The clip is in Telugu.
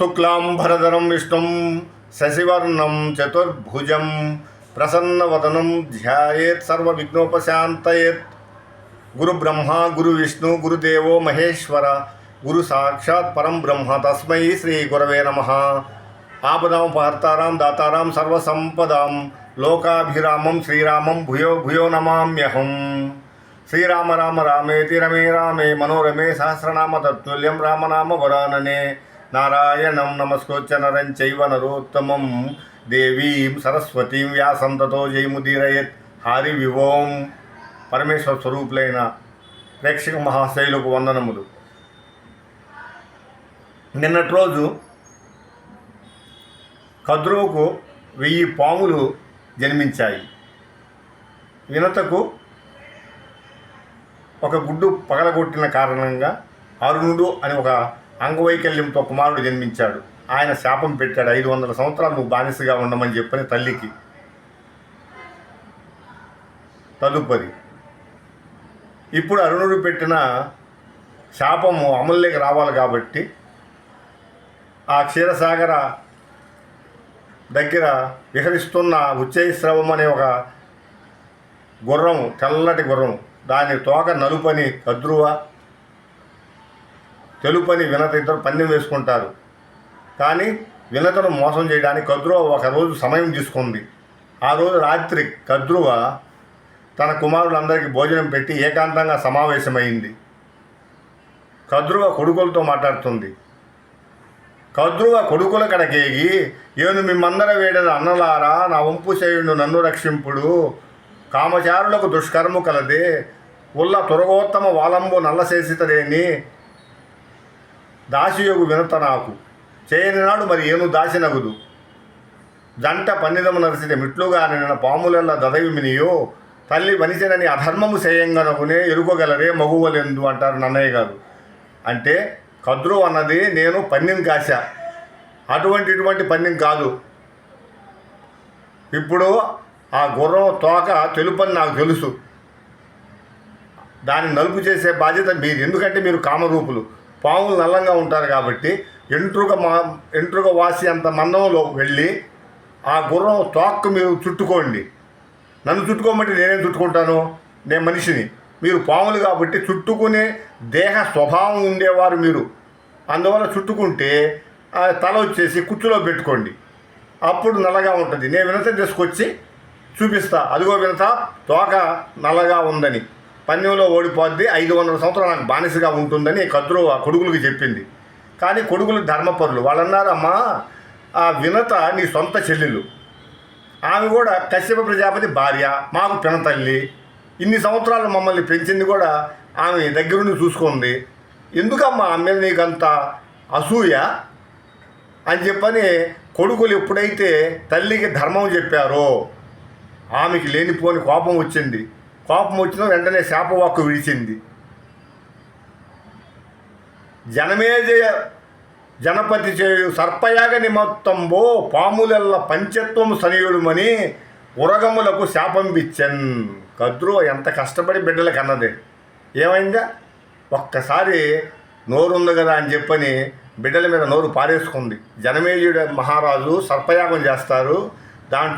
శుక్లాంబరధరం విష్ణుం శశివర్ణం చతుర్భుజం ప్రసన్నవదనం ధ్యాయేత్ సర్వవిఘ్నోపశాంతయేత్. గురు బ్రహ్మ గురు విష్ణు గురుదేవో మహేశ్వర గురు సాక్షాత్ పరం బ్రహ్మ తస్మై శ్రీ గురవే నమః. ఆపదామపహర్తారాం దాతారాం సర్వసంపదాం లోకాభిరామం శ్రీరామం భూయో భూయో నమామ్యహం. శ్రీరామ రామ రామేతి రమే రామే మనోరమే సహస్రనామ తత్తుల్యం రామనామ వరాననే. నారాయణం నమస్కృత్య నరం చైవ నరోత్తమం దేవీం సరస్వతీం వ్యాసం తతో జయముదీరయేత్. హారి వివోం. పరమేశ్వర స్వరూపులైన ప్రేక్షక మహాశైలకు వందనములు. నిన్నటి రోజు కద్రువుకు 1000 పాములు జన్మించాయి. వినతకు ఒక గుడ్డు పగలగొట్టిన కారణంగా అరుణుడు అని ఒక అంగవైకల్యంతో కుమారుడు జన్మించాడు. ఆయన శాపం పెట్టాడు, 500 సంవత్సరాలు నువ్వు బానిసగా ఉండమని చెప్పని తల్లికి. తదుపరి ఇప్పుడు అరుణుడు పెట్టిన శాపము అమల్లోకి రావాలి కాబట్టి ఆ క్షీరసాగర దగ్గర విహరిస్తున్న ఉచ్చైశ్రవం అనే ఒక గుర్రం, తెల్లటి గుర్రం, దాని తోక నలుపని కద్రువ, తెలుపని వినత ఇద్దరు పందెం వేసుకుంటారు. కానీ వినతను మోసం చేయడానికి కద్రువ ఒకరోజు సమయం తీసుకుంది. ఆ రోజు రాత్రి కద్రువ తన కుమారులందరికీ భోజనం పెట్టి ఏకాంతంగా సమావేశమైంది. కద్రువ కొడుకులతో మాట్లాడుతుంది. కద్రువ కొడుకుల కడకేగి, ఏను మిమ్మందర వేడన అన్నలారా, నా వంపు చేయుండు నన్ను రక్షింపుడు. కామచారులకు దుష్కర్ము కలదే, ఉల్ల తురగోత్తమ వాలంబు నల్లశేసితరేని. దాసియోగు వినత నాకు చేయని నాడు మరి ఏను దాసినగుదు. జంట పన్నిదము నరిసితే మిట్లుగా నిన్న పాములెల్ల దదవిమినియో. తల్లి వనిసెనని అధర్మము చేయంగనగునే ఎరుకోగలరే మగువలెందు అంటారు నన్నయ్య గారు. అంటే కద్రు అన్నది నేను పన్నెం కాశా, ఇటువంటి పన్నెం కాదు. ఇప్పుడు ఆ గుర్రం తోక తెలుపని నాకు తెలుసు, దాన్ని నలుపు చేసే బాధ్యత మీది. ఎందుకంటే మీరు కామరూపులు, పాములు నల్లంగా ఉంటారు కాబట్టి ఎంట్రుక వాసి అంత మందంలో వెళ్ళి ఆ గుర్రం తోక్కు మీరు చుట్టుకోండి. నన్ను చుట్టుకోమంటే నేనేం చుట్టుకుంటాను? నేను మనిషిని, మీరు పాములు కాబట్టి చుట్టుకునే దేహ స్వభావం ఉండేవారు మీరు. అందువల్ల చుట్టుకుంటే తల వచ్చేసి కుచ్చులో పెట్టుకోండి, అప్పుడు నల్లగా ఉంటుంది. నేను వినత తీసుకొచ్చి చూపిస్తా, అదిగో వినత తోక నల్లగా ఉందని, పన్నెంలో ఓడిపోద్ది, 500 సంవత్సరాలు నాకు బానిసగా ఉంటుందని కద్రు ఆ కొడుకులకు చెప్పింది. కానీ కొడుకులు ధర్మపరులు. వాళ్ళు అన్నారు, అమ్మా ఆ వినత నీ సొంత చెల్లెలు, ఆమె కూడా కశ్యప ప్రజాపతి భార్య, మాకు పినతల్లి, ఇన్ని సంవత్సరాలు మమ్మల్ని పెంచింది కూడా ఆమె దగ్గరుండి చూసుకుంది. ఎందుకమ్మా ఆమె మీద నీకంత అసూయ అని చెప్పని కొడుకులు ఎప్పుడైతే తల్లికి ధర్మం చెప్పారో ఆమెకి లేనిపోని కోపం వచ్చింది. కోపం వచ్చిన వెంటనే శాపవాక్కు విడిచింది. జనమేజయ జనపతి చేయు సర్పయాగ నిమత్తంబో పాములెల్ల పంచత్వము సనియుడుమని ఉరగములకు శాపం బిచ్చన్. కద్రువ ఎంత కష్టపడి బిడ్డలకు అన్నదే. ఏమైందా? ఒక్కసారి నోరుంది కదా అని చెప్పని బిడ్డల మీద నోరు పారేసుకుంది. జనమేజయుడు మహారాజు సర్పయాగం చేస్తారు, దాంట్లో